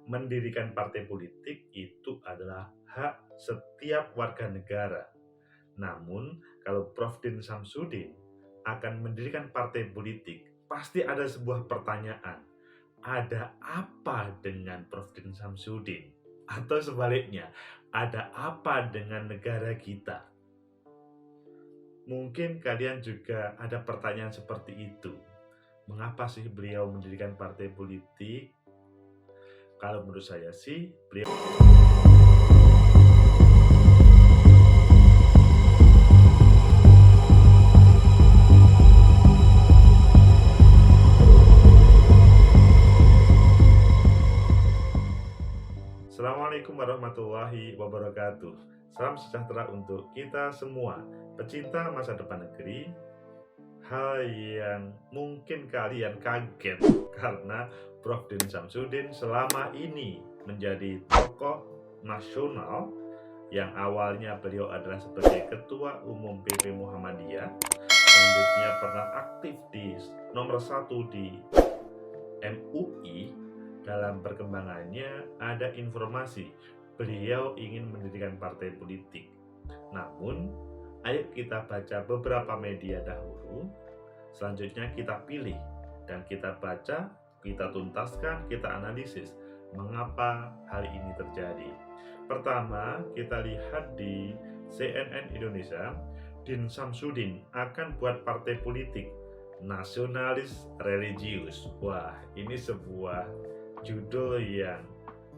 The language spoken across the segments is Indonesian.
Mendirikan partai politik itu adalah hak setiap warga negara. Namun, kalau Prof. Din Samsudin akan mendirikan partai politik, pasti ada sebuah pertanyaan. Ada apa dengan Prof. Din Samsudin? Atau sebaliknya, ada apa dengan negara kita? Mungkin kalian juga ada pertanyaan seperti itu. Mengapa sih beliau mendirikan partai politik? Kalau menurut saya sih, beliau Assalamualaikum warahmatullahi wabarakatuh. Salam sejahtera untuk kita semua, pecinta masa depan negeri. Hal yang mungkin kalian kaget karena Prof. Din Samsudin selama ini menjadi tokoh nasional yang awalnya beliau adalah sebagai Ketua Umum PP Muhammadiyah, selanjutnya pernah aktif di nomor 1 di MUI. Dalam perkembangannya ada informasi beliau ingin mendirikan partai politik. Namun, ayo kita baca beberapa media dahulu, selanjutnya kita pilih dan kita baca, kita tuntaskan, kita analisis mengapa hal ini terjadi. Pertama, kita lihat di CNN Indonesia, Din Samsudin akan buat partai politik nasionalis religius. Wah, ini sebuah judul yang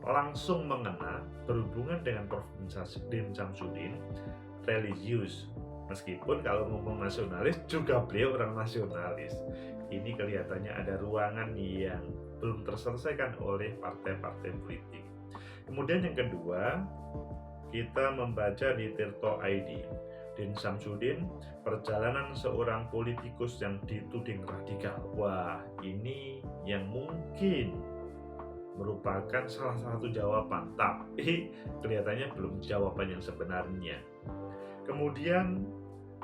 langsung mengena berhubungan dengan Prof. Din Samsudin, religius. Meskipun kalau ngomong nasionalis juga beliau orang nasionalis. Ini kelihatannya ada ruangan yang belum terselesaikan oleh partai-partai politik. Kemudian yang kedua, kita membaca di Tirto ID. Din Samsudin, perjalanan seorang politikus yang dituding radikal. Wah, ini yang mungkin merupakan salah satu jawaban, tapi kelihatannya belum jawaban yang sebenarnya. Kemudian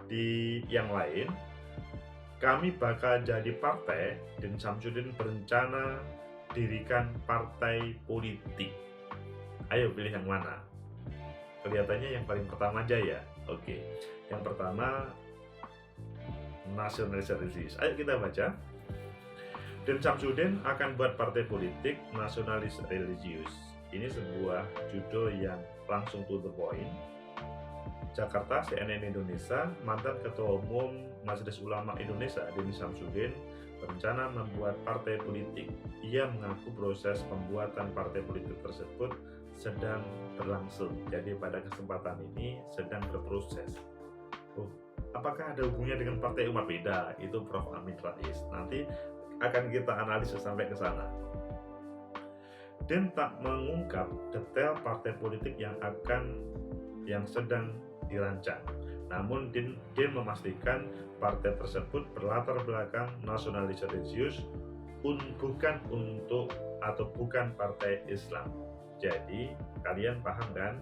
di yang lain, kami bakal jadi partai. Din Samsudin berencana dirikan partai politik. Ayo pilih yang mana? Kelihatannya yang paling pertama aja ya. Oke, yang pertama nasionalis religius. Ayo kita baca. Din Samsudin akan buat partai politik nasionalis religius. Ini sebuah judul yang langsung to the point. Jakarta, CNN Indonesia, mantan Ketua Umum Majelis Ulama Indonesia Din Samsudin berencana membuat partai politik. Ia mengaku proses pembuatan partai politik tersebut sedang berlangsung. Jadi pada kesempatan ini sedang berproses. Apakah ada hubungannya dengan Partai Umat? Beda, itu Prof. Amin Rais. Nanti akan kita analisis sampai ke sana. Din tak mengungkap detail partai politik yang sedang dirancang. Namun Din memastikan partai tersebut berlatar belakang nasionalis religius, bukan partai Islam. Jadi kalian paham kan?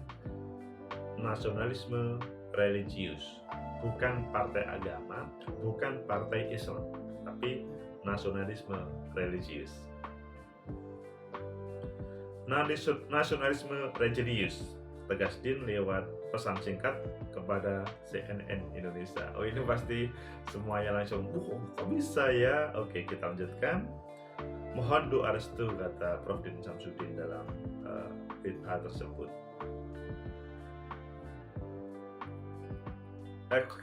Nasionalisme religius, bukan partai agama, bukan partai Islam, tapi nasionalisme religius. Nasionalisme religius, tegas Din lewat pesan singkat kepada CNN Indonesia. Oh, ini pasti semuanya langsung, kok bisa ya? Oke, kita lanjutkan. Mohon doa restu, kata Prof. Din Samsudin dalam berita tersebut.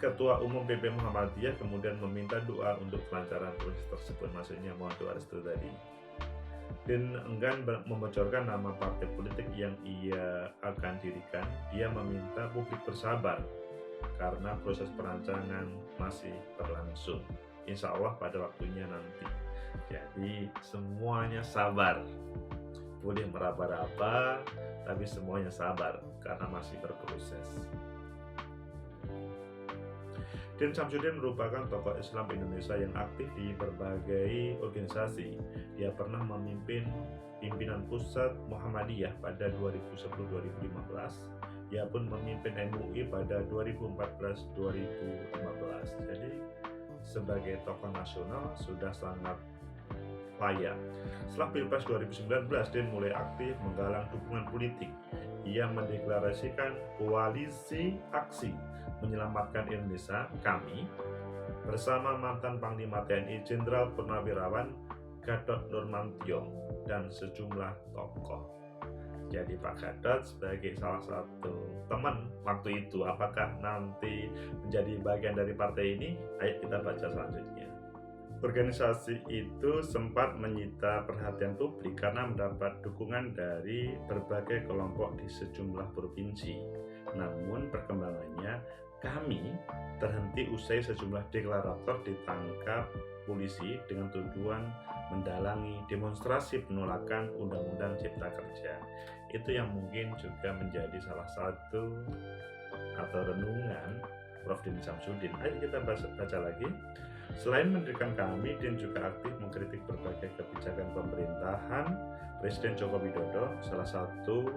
Ketua Umum PP Muhammadiyah kemudian meminta doa untuk kelancaran proses tersebut, maksudnya mohon doa restu tadi. Din enggan membocorkan nama partai politik yang ia akan dirikan. Dia meminta publik bersabar karena proses perancangan masih berlangsung. Insya Allah pada waktunya nanti. Jadi semuanya sabar. Boleh meraba-raba, tapi semuanya sabar karena masih berproses. Din Samsudin merupakan tokoh Islam Indonesia yang aktif di berbagai organisasi. Dia pernah memimpin pimpinan pusat Muhammadiyah pada 2010-2015. Dia pun memimpin MUI pada 2014-2015. Jadi sebagai tokoh nasional sudah sangat upaya. Setelah Pilpres 2019, Din mulai aktif menggalang dukungan politik. Ia mendeklarasikan koalisi aksi menyelamatkan Indonesia, KAMI, bersama mantan Panglima TNI Jenderal Purnawirawan Gatot Nurmantio dan sejumlah tokoh. Jadi Pak Gatot sebagai salah satu teman waktu itu, apakah nanti menjadi bagian dari partai ini? Ayo kita baca selanjutnya. Organisasi itu sempat menyita perhatian publik karena mendapat dukungan dari berbagai kelompok di sejumlah provinsi. Namun perkembangannya, KAMI terhenti usai sejumlah deklarator ditangkap polisi dengan tuduhan mendalangi demonstrasi penolakan Undang-Undang Cipta Kerja. Itu yang mungkin juga menjadi salah satu atau renungan Prof. Din Syamsuddin. Ayo kita baca lagi. Selain mendirikan KAMI, Din juga aktif mengkritik berbagai kebijakan pemerintahan Presiden Joko Widodo. Salah satu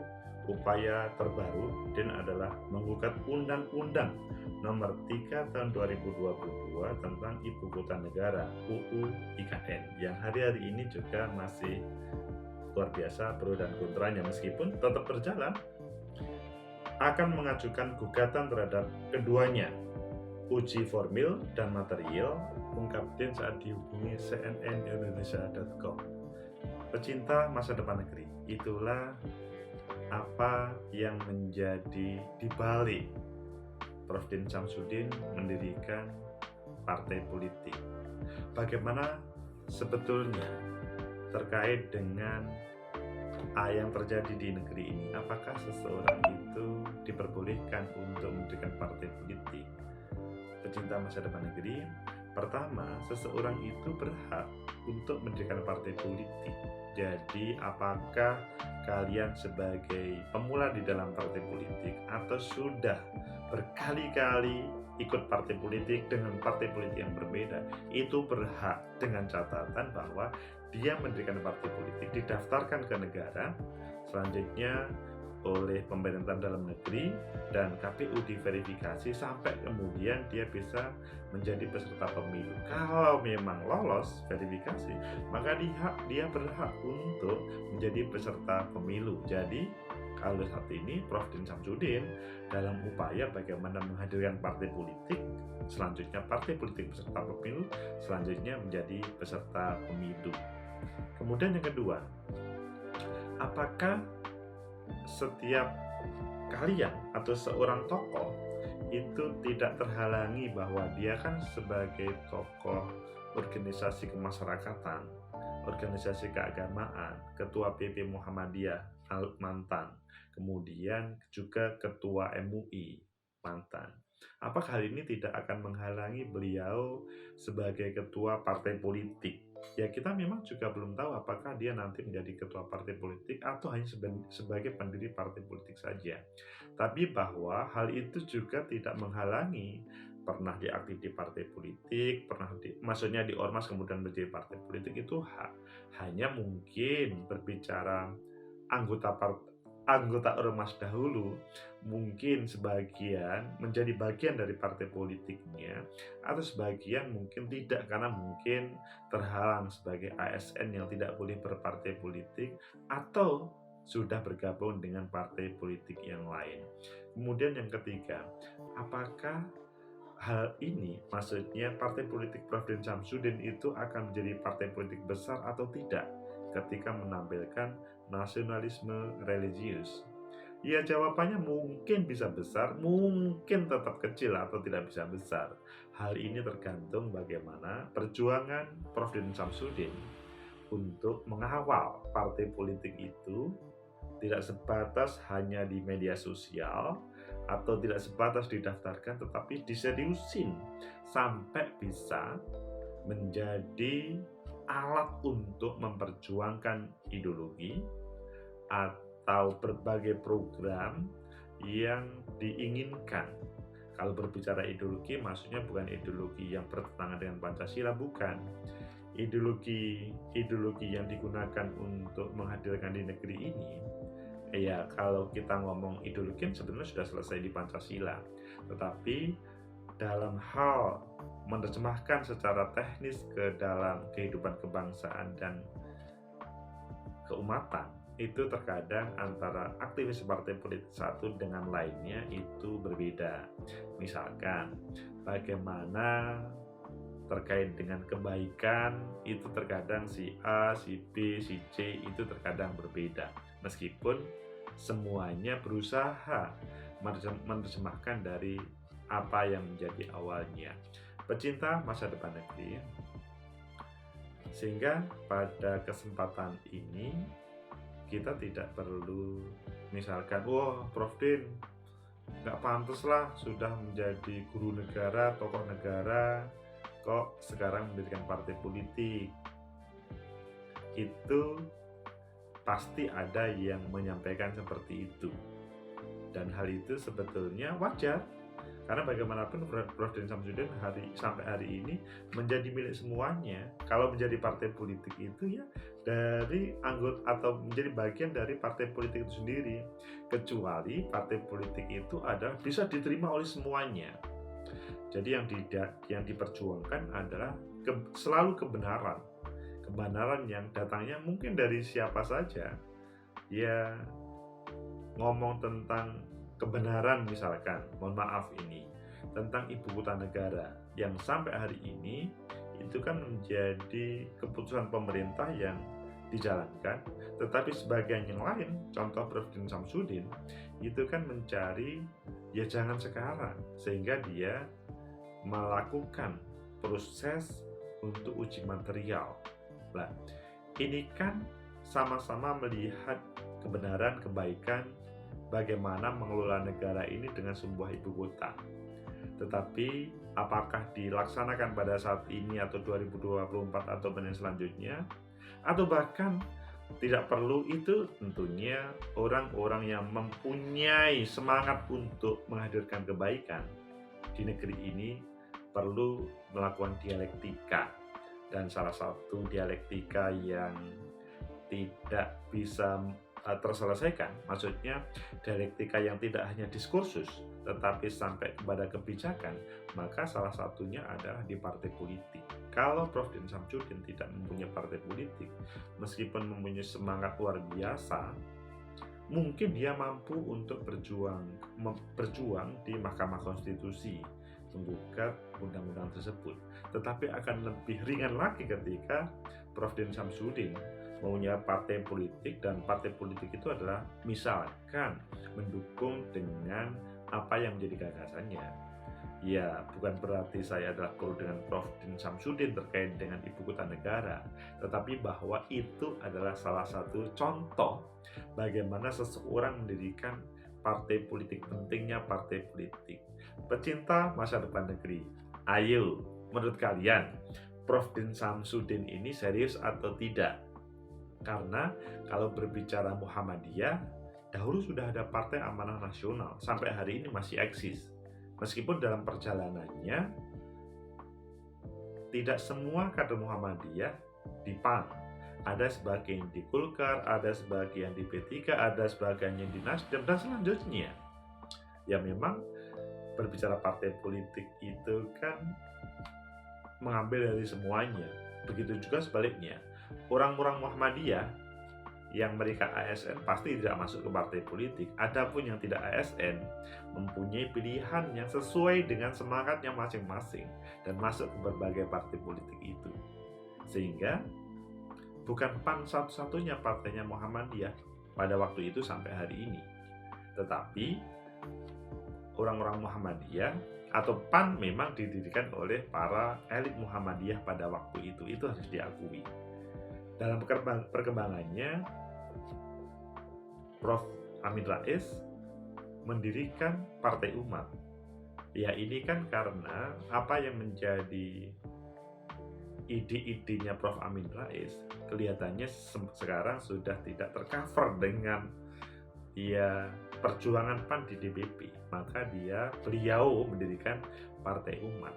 upaya terbaru Din adalah menggugat Undang-Undang Nomor 3 Tahun 2022 tentang Ibu Kota Negara (UU IKN) yang hari-hari ini juga masih luar biasa pro dan kontranya, meskipun tetap berjalan. Akan mengajukan gugatan terhadap keduanya, uji formil dan material, ungkap Din saat dihubungi cnnindonesia.com. Pecinta masa depan negeri, itulah apa yang menjadi dibalik Prof. Din Syamsuddin mendirikan partai politik. Bagaimana sebetulnya terkait dengan yang terjadi di negeri ini? Apakah seseorang itu diperbolehkan untuk mendirikan partai politik? Pecinta masa depan negeri, pertama, seseorang itu berhak untuk mendirikan partai politik. Jadi, apakah kalian sebagai pemula di dalam partai politik atau sudah berkali-kali ikut partai politik dengan partai politik yang berbeda, itu berhak dengan catatan bahwa dia mendirikan partai politik, didaftarkan ke negara, selanjutnya oleh pemerintahan dalam negeri dan KPU diverifikasi sampai kemudian dia bisa menjadi peserta pemilu. Kalau memang lolos verifikasi, maka dia berhak untuk menjadi peserta pemilu. Jadi kalau saat ini Prof. Din Syamsuddin dalam upaya bagaimana menghadirkan partai politik, selanjutnya partai politik peserta pemilu, selanjutnya menjadi peserta pemilu. Kemudian yang kedua, apakah setiap kalian atau seorang tokoh itu tidak terhalangi bahwa dia kan sebagai tokoh organisasi kemasyarakatan, organisasi keagamaan, ketua PP Muhammadiyah mantan, kemudian juga ketua MUI mantan. Apakah hal ini tidak akan menghalangi beliau sebagai ketua partai politik? Ya, kita memang juga belum tahu apakah dia nanti menjadi ketua partai politik atau hanya sebagai pendiri partai politik saja. Tapi bahwa hal itu juga tidak menghalangi pernah diaktif di partai politik, maksudnya di ormas kemudian menjadi partai politik, itu hanya mungkin berbicara anggota ormas dahulu, mungkin sebagian menjadi bagian dari partai politiknya, atau sebagian mungkin tidak karena mungkin terhalang sebagai ASN yang tidak boleh berpartai politik atau sudah bergabung dengan partai politik yang lain. Kemudian yang ketiga, apakah hal ini, maksudnya partai politik Prof. Din Syamsuddin itu akan menjadi partai politik besar atau tidak ketika menampilkan nasionalisme religius? Ya, jawabannya mungkin bisa besar, mungkin tetap kecil atau tidak bisa besar. Hal ini tergantung bagaimana perjuangan Prof. Din Syamsuddin untuk mengawal partai politik itu tidak sebatas hanya di media sosial atau tidak sebatas didaftarkan, tetapi diseriusin sampai bisa menjadi alat untuk memperjuangkan ideologi atau berbagai program yang diinginkan. Kalau berbicara ideologi, maksudnya bukan ideologi yang bertentangan dengan Pancasila, bukan. Ideologi yang digunakan untuk menghadirkan di negeri ini, ya kalau kita ngomong ideologi sebenarnya sudah selesai di Pancasila. Tetapi dalam hal menerjemahkan secara teknis ke dalam kehidupan kebangsaan dan keumatan itu terkadang antara aktivis partai politik satu dengan lainnya itu berbeda. Misalkan bagaimana terkait dengan kebaikan itu terkadang si A, si B, si C itu terkadang berbeda. Meskipun semuanya berusaha menerjemahkan dari apa yang menjadi awalnya. Pecinta masa depan negeri, sehingga pada kesempatan ini kita tidak perlu misalkan, wah Prof Din nggak pantas lah sudah menjadi guru negara, tokoh negara, kok sekarang mendirikan partai politik. Itu pasti ada yang menyampaikan seperti itu, dan hal itu sebetulnya wajar. Karena bagaimanapun Prof. Din Samsudin sampai hari ini menjadi milik semuanya. Kalau menjadi partai politik itu ya dari anggota atau menjadi bagian dari partai politik itu sendiri. Kecuali partai politik itu adalah bisa diterima oleh semuanya. Jadi yang diperjuangkan adalah selalu kebenaran. Kebenaran yang datangnya mungkin dari siapa saja. Ya ngomong tentang kebenaran misalkan, mohon maaf ini, tentang ibu kota negara yang sampai hari ini itu kan menjadi keputusan pemerintah yang dijalankan, tetapi sebagian yang lain, contoh Prof. Din Samsudin, itu kan mencari ya jangan sekarang, sehingga dia melakukan proses untuk uji material. Nah, ini kan sama-sama melihat kebenaran, kebaikan, bagaimana mengelola negara ini dengan sebuah ibu kota. Tetapi apakah dilaksanakan pada saat ini atau 2024 atau menit selanjutnya, atau bahkan tidak perlu, itu tentunya orang-orang yang mempunyai semangat untuk menghadirkan kebaikan di negeri ini perlu melakukan dialektika. Dan salah satu dialektika yang tidak bisa terselesaikan, maksudnya dialektika yang tidak hanya diskursus tetapi sampai kepada kebijakan, maka salah satunya adalah di partai politik. Kalau Prof. Din Samsudin tidak mempunyai partai politik, meskipun mempunyai semangat luar biasa, mungkin dia mampu untuk berjuang di Mahkamah Konstitusi menggugat undang-undang tersebut. Tetapi akan lebih ringan lagi ketika Prof. Din Samsudin mempunyai partai politik, dan partai politik itu adalah misalkan mendukung dengan apa yang menjadi gagasannya. Ya, bukan berarti saya adalah pro dengan Prof. Din Samsudin terkait dengan ibu kota negara, tetapi bahwa itu adalah salah satu contoh bagaimana seseorang mendirikan partai politik, pentingnya partai politik. Pecinta masa depan negeri, ayo, menurut kalian Prof. Din Samsudin ini serius atau tidak? Karena kalau berbicara Muhammadiyah, dahulu sudah ada Partai Amanah Nasional, sampai hari ini masih eksis. Meskipun dalam perjalanannya tidak semua kader Muhammadiyah di PAN, ada sebagian di Golkar, ada sebagian di P3, ada sebagian yang di Nasdem, dan selanjutnya. Ya memang berbicara partai politik itu kan mengambil dari semuanya. Begitu juga sebaliknya. Orang-orang Muhammadiyah yang mereka ASN pasti tidak masuk ke partai politik. Adapun yang tidak ASN mempunyai pilihan yang sesuai dengan semangatnya masing-masing dan masuk ke berbagai partai politik itu. Sehingga bukan PAN satu-satunya partainya Muhammadiyah pada waktu itu sampai hari ini. Tetapi orang-orang Muhammadiyah atau PAN memang didirikan oleh para elit Muhammadiyah pada waktu itu harus diakui. Dalam perkembangannya, Prof. Amin Rais mendirikan Partai Umat. Ya ini kan karena apa yang menjadi ide-idenya Prof. Amin Rais kelihatannya sekarang sudah tidak tercover dengan ya perjuangan PAN di DPP, maka beliau mendirikan Partai Umat.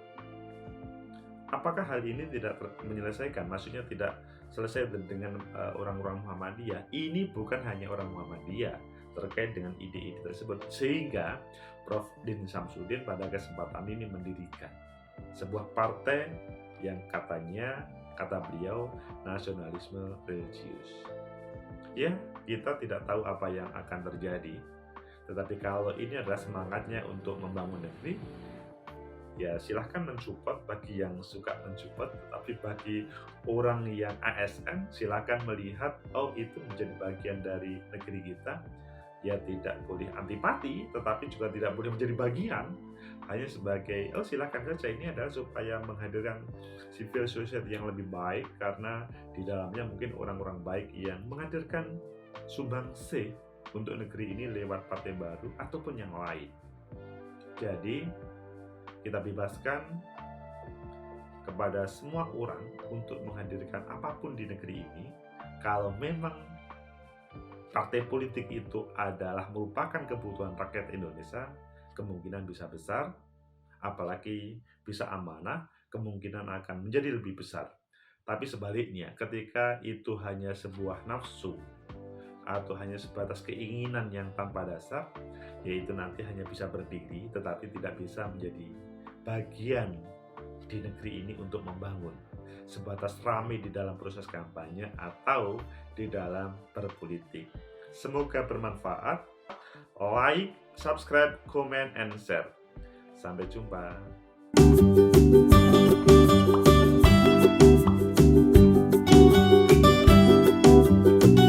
Apakah hal ini tidak menyelesaikan? Maksudnya tidak selesai dengan orang-orang Muhammadiyah. Ini bukan hanya orang Muhammadiyah terkait dengan ide-ide tersebut, sehingga Prof. Din Samsudin pada kesempatan ini mendirikan sebuah partai yang kata beliau nasionalisme religius. Ya, kita tidak tahu apa yang akan terjadi. Tetapi kalau ini adalah semangatnya untuk membangun negeri, ya silahkan mensupport bagi yang suka mensupport. Tetapi bagi orang yang ASN, silahkan melihat, oh itu menjadi bagian dari negeri kita. Ya tidak boleh antipati, tetapi juga tidak boleh menjadi bagian. Hanya sebagai, oh silakan saja, ini adalah supaya menghadirkan civil society yang lebih baik, karena di dalamnya mungkin orang-orang baik yang menghadirkan sumbangsi untuk negeri ini lewat partai baru ataupun yang lain. Jadi kita bebaskan kepada semua orang untuk menghadirkan apapun di negeri ini. Kalau memang partai politik itu adalah merupakan kebutuhan rakyat Indonesia, kemungkinan bisa besar, apalagi bisa amanah, kemungkinan akan menjadi lebih besar. Tapi sebaliknya, ketika itu hanya sebuah nafsu atau hanya sebatas keinginan yang tanpa dasar, yaitu nanti hanya bisa berdiri tetapi tidak bisa menjadi bagian di negeri ini untuk membangun, sebatas ramai di dalam proses kampanye atau di dalam berpolitik. Semoga bermanfaat. Like, subscribe, comment, and share. Sampai jumpa.